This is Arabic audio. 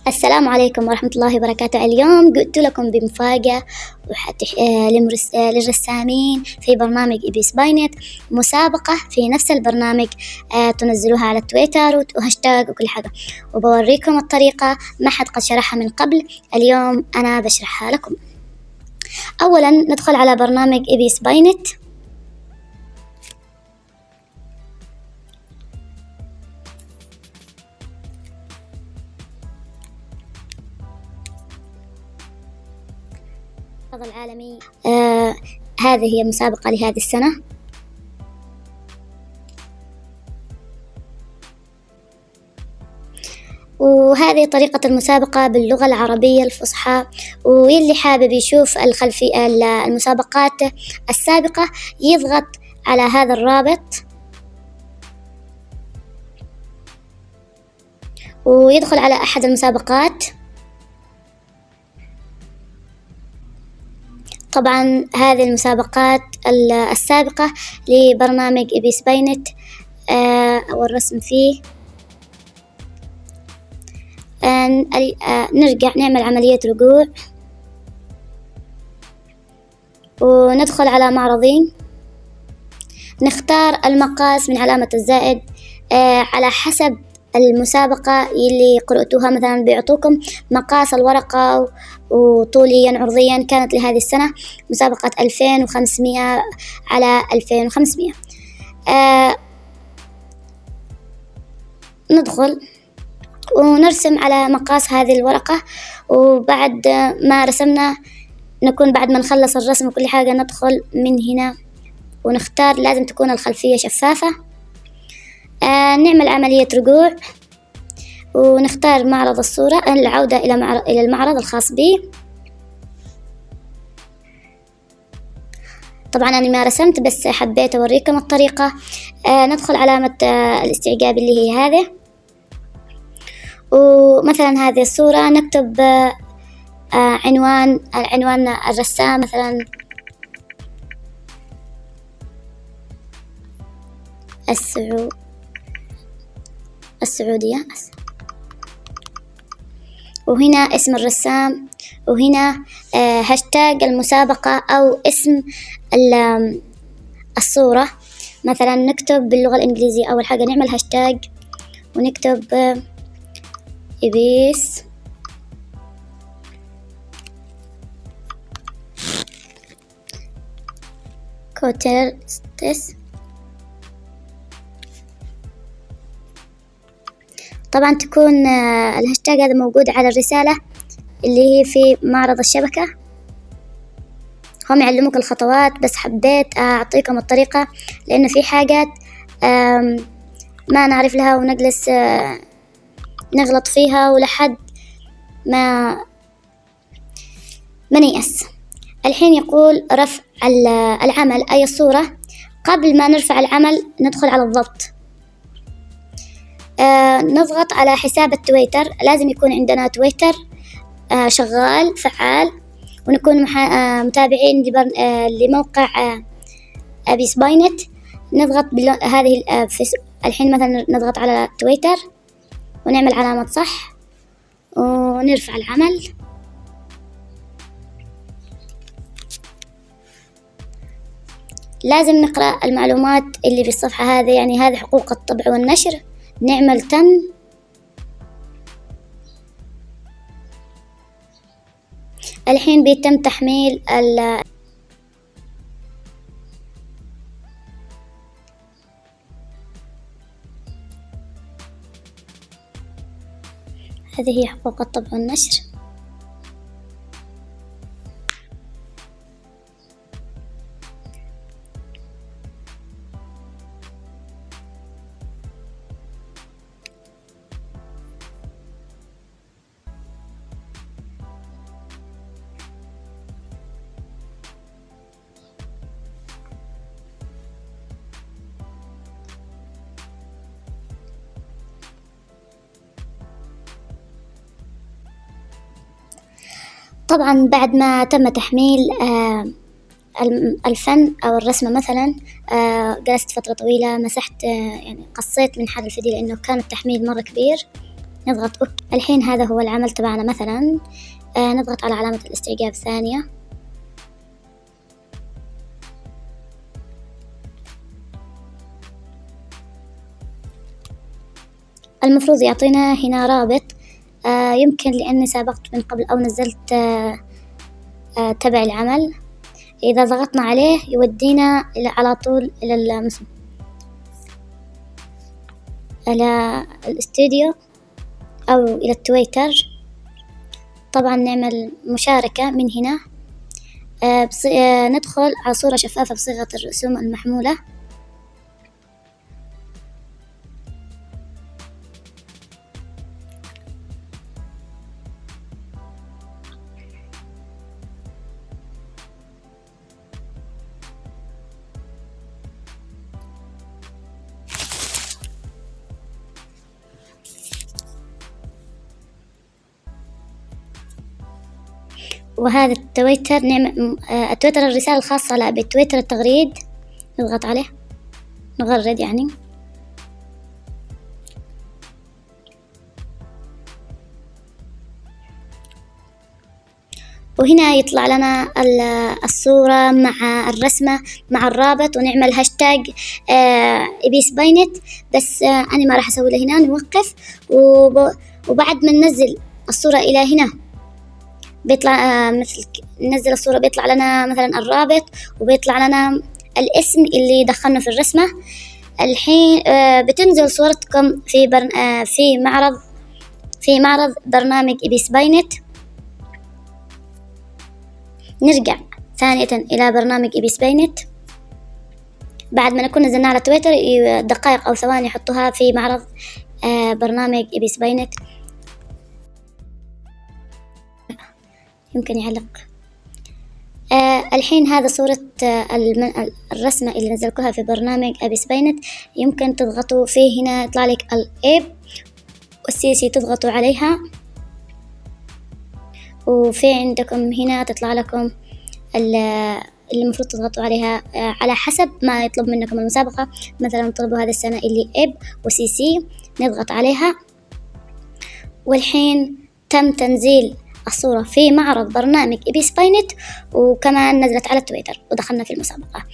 السلام عليكم ورحمة الله وبركاته. اليوم قلت لكم بمفاجأة للرسامين في برنامج إبيس باينت، مسابقة في نفس البرنامج تنزلوها على تويتر وهاشتاج وكل حاجة، وبوريكم الطريقة ما حد قد شرحها من قبل. اليوم أنا بشرحها لكم. أولا ندخل على برنامج إبيس باينت، العالمي. هذه هي مسابقة لهذه السنة. وهذه طريقة المسابقة باللغة العربية الفصحى، واللي حابب يشوف المسابقات السابقة يضغط على هذا الرابط ويدخل على أحد المسابقات. طبعا هذه المسابقات السابقة لبرنامج إبيس باينت والرسم فيه. نرجع نعمل عملية رجوع وندخل على معرضين، نختار المقاس من علامة الزائد على حسب المسابقة اللي قرأتوها. مثلا بيعطوكم مقاس الورقة وطوليا عرضيا. كانت لهذه السنة مسابقة 2500 على 2500. ندخل ونرسم على مقاس هذه الورقة، وبعد ما رسمنا نكون بعد ما نخلص الرسم وكل حاجة ندخل من هنا ونختار، لازم تكون الخلفية شفافة. نعمل عملية رجوع ونختار معرض الصورة، العودة إلى المعرض الخاص بي. طبعا أنا ما رسمت بس حبيت أوريكم الطريقة. ندخل علامة الاستعجاب اللي هي هذه، ومثلا هذه الصورة نكتب عنوان الرسام، مثلا السعودية، وهنا اسم الرسام، وهنا هاشتاج المسابقة أو اسم الصورة. مثلا نكتب باللغة الإنجليزية، أول حاجة نعمل هاشتاج ونكتب إبيس كوترستس. طبعا تكون الهاشتاج هذا موجود على الرسالة اللي هي في معرض الشبكة. هم يعلموك الخطوات بس حبيت أعطيكم الطريقة لأن في حاجات ما نعرف لها ونجلس نغلط فيها ولحد ما نيأس. الحين يقول رفع العمل أي الصورة. قبل ما نرفع العمل ندخل على الضبط، نضغط على حساب التويتر. لازم يكون عندنا تويتر شغال فعال، ونكون متابعين لموقع إبيس باينت. نضغط هذه الحين مثلا نضغط على تويتر ونعمل علامة صح ونرفع العمل. لازم نقرأ المعلومات اللي في الصفحة هذه، يعني هذه حقوق الطبع والنشر. نعمل تم. الحين بيتم تحميل هذه هي حقوق الطبع والنشر. طبعا بعد ما تم تحميل الفن أو الرسمة مثلا، جلست فترة طويلة، مسحت يعني قصيت من هذا الفيديو لأنه كان التحميل مرة كبير. نضغط أوكي. الحين هذا هو العمل تبعنا. مثلا نضغط على علامة الاستعجاب ثانية. المفروض يعطينا هنا رابط، يمكن لأني سابقت من قبل أو نزلت تبع العمل. إذا ضغطنا عليه يودينا على طول إلى الاستوديو أو إلى التويتر. طبعا نعمل مشاركة من هنا. ندخل على صورة شفافة بصيغة الرسوم المحمولة. وهذا التويتر التويتر الرسالة الخاصة لا بالتويتر التغريد. نضغط عليه، نغرد يعني. وهنا يطلع لنا الصورة مع الرسمة مع الرابط، ونعمل هاشتاج إبيس باينت. بس أنا ما راح أسوي له هنا، نوقف. وبعد ما ننزل الصورة إلى هنا بيطلع مثل ننزل الصورة، بيطلع لنا مثلا الرابط، وبيطلع لنا الاسم اللي دخلنا في الرسمة. الحين بتنزل صورتكم في معرض برنامج إبيس باينت. نرجع ثانية إلى برنامج إبيس باينت بعد ما نكون نزلنا على تويتر. دقائق أو ثواني يحطوها في معرض برنامج إبيس باينت. يمكن يعلق. الحين هذا صورة الرسمة اللي نزلتوها في برنامج إبيس باينت. يمكن تضغطوا فيه هنا يطلع لك الإب والسي تضغطوا عليها، وفي عندكم هنا تطلع لكم اللي المفروض تضغطوا عليها على حسب ما يطلب منكم المسابقة. مثلا طلبوا هذه السنة اللي إب وسي، نضغط عليها. والحين تم تنزيل الصورة في معرض برنامج إبيس باينت، وكمان نزلت على التويتر ودخلنا في المسابقة.